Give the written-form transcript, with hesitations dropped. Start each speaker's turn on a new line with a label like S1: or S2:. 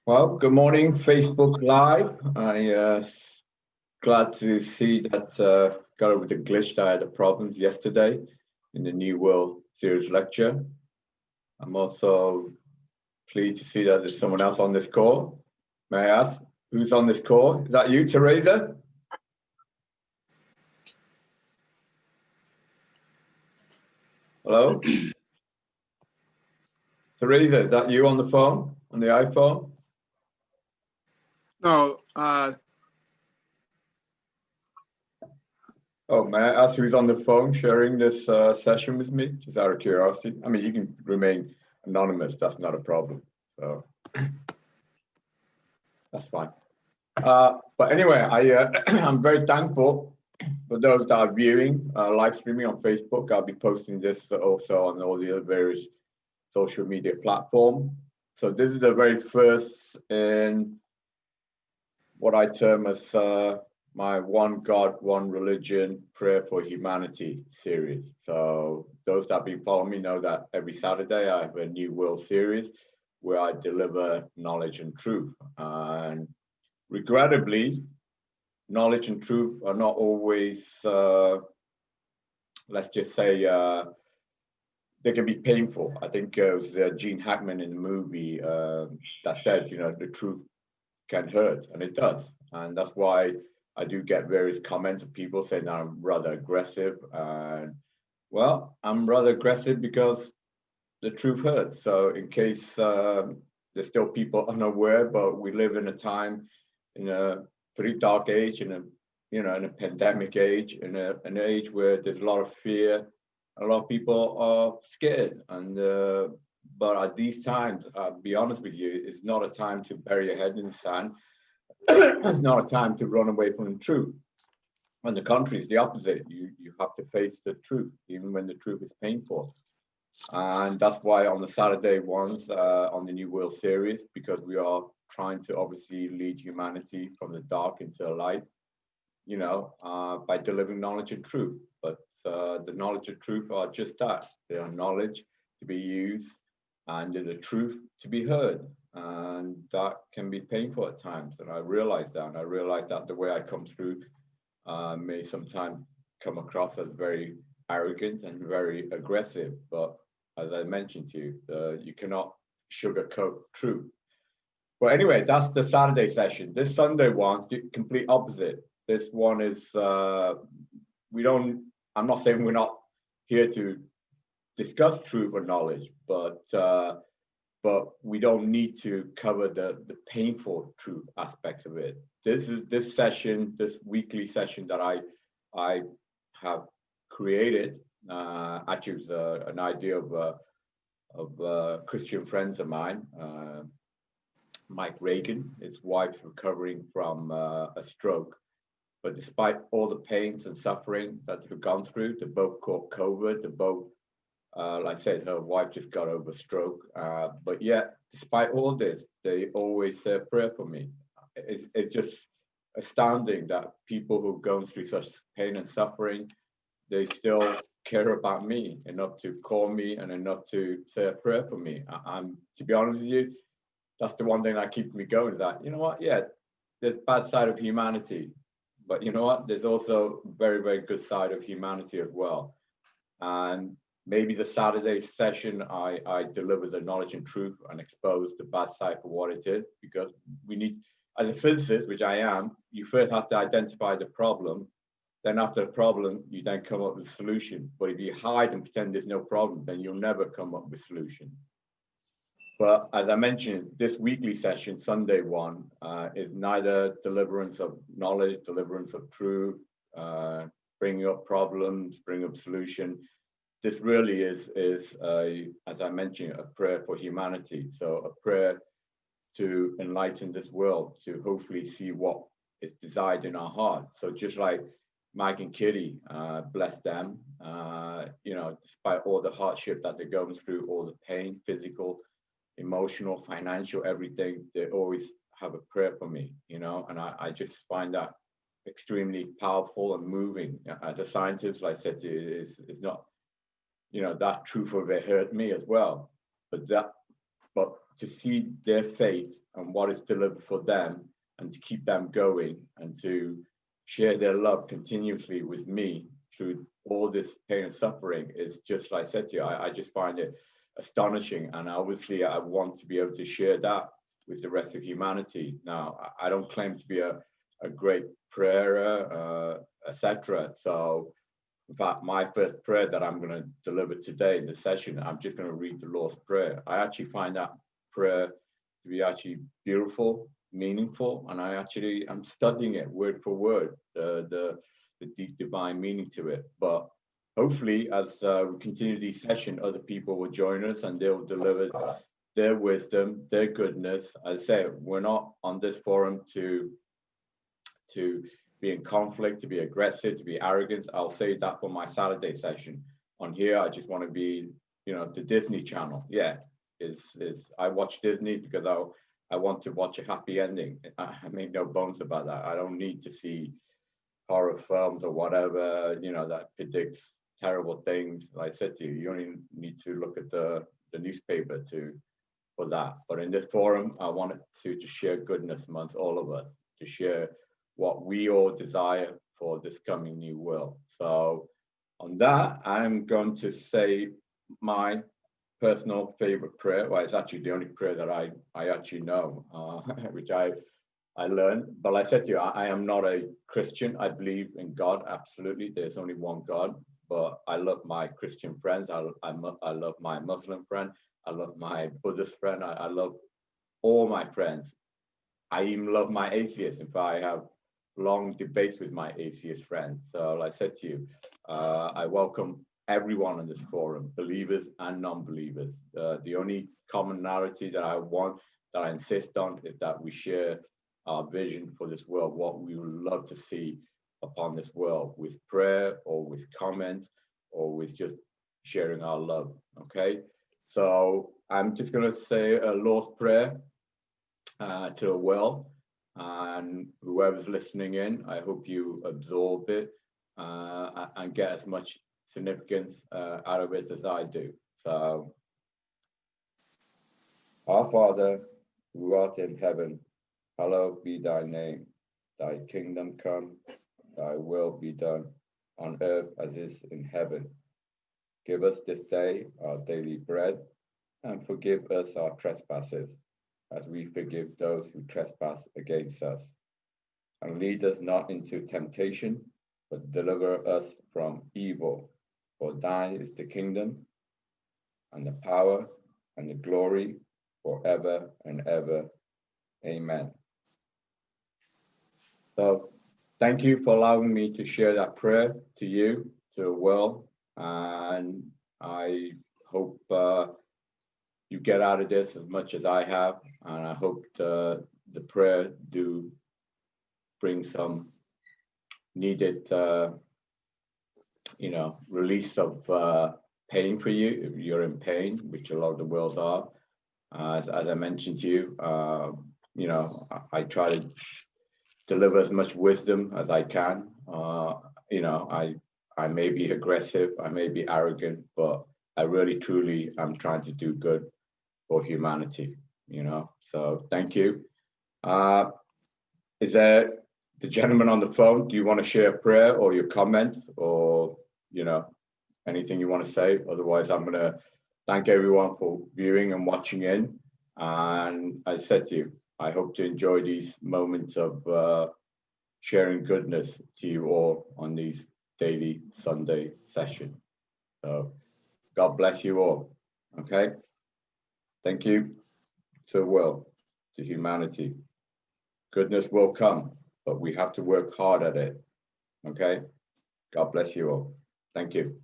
S1: Well, good morning, Facebook Live. Glad to see that got over the glitch that I had the problems yesterday in the New World Series lecture. I'm also pleased to see that there's someone else on this call. May I ask who's on this call? Is that you, Teresa? Hello? Teresa, is that you on the phone, on the iPhone?
S2: No,
S1: Oh, may I ask who's on the phone sharing this session with me? Just out of curiosity. I mean, you can remain anonymous. That's not a problem. So that's fine. But anyway, I'm very thankful for those that are viewing, live streaming on Facebook. I'll be posting this also on all the other various social media platforms. So this is the very first in what I term as my One God, One Religion, Prayer for Humanity series. So those that have been following me know that every Saturday I have a New World series where I deliver knowledge and truth. And regrettably, knowledge and truth are not always, let's just say, they can be painful. I think it was Gene Hackman in the movie that said, the truth can hurt, and it does. And that's why I do get various comments of people saying that I'm rather aggressive. And well, I'm rather aggressive because the truth hurts. So in case there's still people unaware, but we live in a time, in a pretty dark age, in a pandemic age, in an age where there's a lot of fear. A lot of people are scared, and but at these times, I'll be honest with you, it's not a time to bury your head in the sand. It's not a time to run away from the truth. On the contrary, it's the opposite. You have to face the truth, even when the truth is painful. And that's why on the Saturday ones, on the New World series, because we are trying to obviously lead humanity from the dark into the light, by delivering knowledge and truth. But the knowledge and truth are just that. They are knowledge to be used and the truth to be heard. And that can be painful at times. And I realize that. And I realize that the way I come through may sometimes come across as very arrogant and very aggressive. But as I mentioned to you, you cannot sugarcoat truth. But anyway, that's the Saturday session. This Sunday one's the complete opposite. This one is, I'm not saying we're not here to discuss truth or knowledge, but we don't need to cover the painful truth aspects of it. This session, this weekly session that I have created, actually it was an idea of Christian friends of mine, Mike Reagan. His wife's recovering from a stroke. But despite all the pains and suffering that they've gone through, they both caught COVID. They both, like I said, her wife just got over stroke. But yet, despite all this, they always say a prayer for me. It's just astounding that people who've gone through such pain and suffering, they still care about me enough to call me and enough to say a prayer for me. To be honest with you, that's the one thing that keeps me going. That there's bad side of humanity. But you know what? There's also a very, very good side of humanity as well. And maybe the Saturday session, I deliver the knowledge and truth and expose the bad side for what it is, because we need, as a physicist, which I am, you first have to identify the problem. Then after the problem, you then come up with a solution. But if you hide and pretend there's no problem, then you'll never come up with a solution. But as I mentioned, this weekly session, Sunday one, is neither deliverance of knowledge, deliverance of truth, bringing up problems, bringing up solution. This really is as I mentioned, a prayer for humanity. So a prayer to enlighten this world, to hopefully see what is desired in our heart. So just like Mike and Kitty, bless them, despite all the hardship that they're going through, all the pain, physical, emotional, financial, everything, they always have a prayer for me, and I just find that extremely powerful and moving. As a scientist, like I said to you, it's not, that truth of it hurt me as well. But but to see their faith and what is delivered for them, and to keep them going, and to share their love continuously with me through all this pain and suffering, is just like I said to you, I just find it astonishing. And obviously I want to be able to share that with the rest of humanity. Now, I don't claim to be a great prayer, etc. So in fact, my first prayer that I'm going to deliver today in the session, I'm just going to read the Lord's Prayer. I actually find that prayer to be actually beautiful, meaningful, and I'm studying it word for word, the deep divine meaning to it. But hopefully, as we continue these sessions, other people will join us and they'll deliver their wisdom, their goodness. As I say, we're not on this forum to be in conflict, to be aggressive, to be arrogant. I'll say that for my Saturday session. On here, I just want to be, the Disney Channel. Yeah, I watch Disney because I want to watch a happy ending. I make no bones about that. I don't need to see horror films or whatever, that predicts terrible things. Like I said to you, you only need to look at the newspaper for that. But in this forum, I wanted to share goodness amongst all of us, to share what we all desire for this coming new world. So on that, I'm going to say my personal favorite prayer. Well, it's actually the only prayer that I actually know, which I learned. But like I said to you, I am not a Christian. I believe in God, absolutely. There's only one God. But I love my Christian friends. I love my Muslim friend. I love my Buddhist friend. I love all my friends. I even love my atheists. In fact, I have long debates with my atheist friends. So like I said to you, I welcome everyone in this forum, believers and non-believers. The only commonality that I insist on, is that we share our vision for this world, what we would love to see upon this world, with prayer or with comments or with just sharing our love. Okay, so I'm just going to say a Lord's Prayer to the world, and whoever's listening in, I hope you absorb it and get as much significance out of it as I do. So, our Father, who art in heaven, hallowed be thy name. Thy kingdom come, thy will be done, on earth as is in heaven. Give us this day our daily bread, and forgive us our trespasses, as we forgive those who trespass against us. And lead us not into temptation, but deliver us from evil. For thine is the kingdom, and the power, and the glory, forever and ever. Amen. So, thank you for allowing me to share that prayer to you, to the world, and I hope you get out of this as much as I have, and I hope the prayer do bring some needed, release of pain for you if you're in pain, which a lot of the world are. As I mentioned to you, I try to deliver as much wisdom as I can. I may be aggressive, I may be arrogant, but I really, truly am trying to do good for humanity, So thank you. Is there the gentleman on the phone? Do you want to share a prayer or your comments or, anything you want to say? Otherwise, I'm going to thank everyone for viewing and watching in. And I said to you, I hope to enjoy these moments of sharing goodness to you all on these daily Sunday sessions. So God bless you all. Okay. Thank you to the world, to humanity. Goodness will come, but we have to work hard at it. Okay. God bless you all. Thank you.